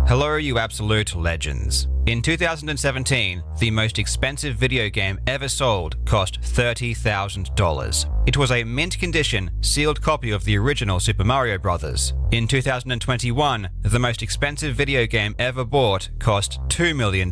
Hello, you absolute legends. In 2017, the most expensive video game ever sold cost $30,000. It was a mint condition, sealed copy of the original Super Mario Bros. In 2021, the most expensive video game ever bought cost $2 million.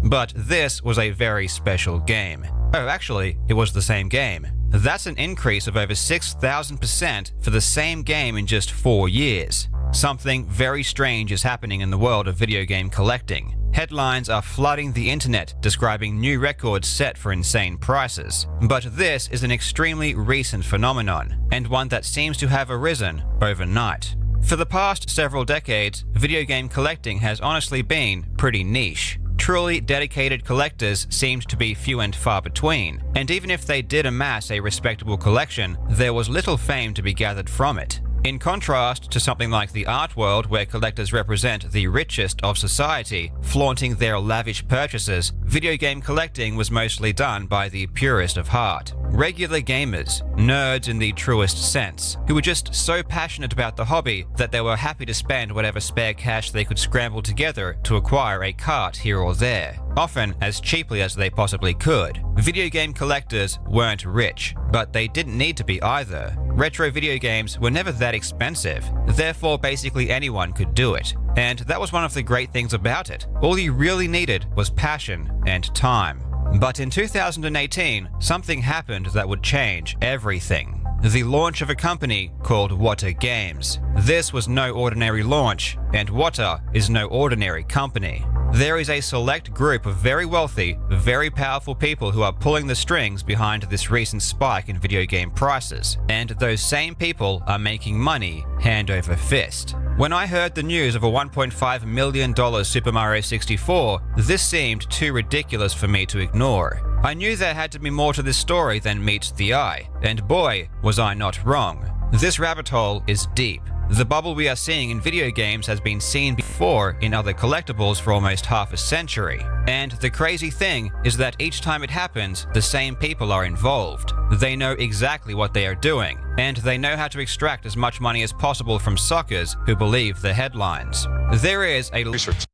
But this was a very special game. Oh, actually, it was the same game. That's an increase of over 6,000% for the same game in just 4 years. Something very strange is happening in the world of video game collecting. Headlines are flooding the internet describing new records set for insane prices. But this is an extremely recent phenomenon, and one that seems to have arisen overnight. For the past several decades, video game collecting has honestly been pretty niche. Truly dedicated collectors seemed to be few and far between, and even if they did amass a respectable collection, there was little fame to be gathered from it. In contrast to something like the art world, where collectors represent the richest of society, flaunting their lavish purchases, video game collecting was mostly done by the purest of heart. Regular gamers, nerds in the truest sense, who were just so passionate about the hobby that they were happy to spend whatever spare cash they could scramble together to acquire a cart here or there, often as cheaply as they possibly could. Video game collectors weren't rich, but they didn't need to be either. Retro video games were never that expensive, therefore basically anyone could do it. And that was one of the great things about it. All you really needed was passion and time. But in 2018, something happened that would change everything. The launch of a company called Wata Games. This was no ordinary launch, and Wata is no ordinary company. There is a select group of very wealthy, very powerful people who are pulling the strings behind this recent spike in video game prices, and those same people are making money hand over fist. When I heard the news of a $1.5 million Super Mario 64, this seemed too ridiculous for me to ignore. I knew there had to be more to this story than meets the eye, and boy, was I not wrong. This rabbit hole is deep. The bubble we are seeing in video games has been seen before in other collectibles for almost half a century. And the crazy thing is that each time it happens, the same people are involved. They know exactly what they are doing, and they know how to extract as much money as possible from suckers who believe the headlines. There is a research.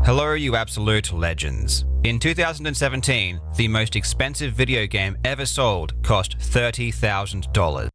Hello, you absolute legends. In 2017, the most expensive video game ever sold cost $30,000.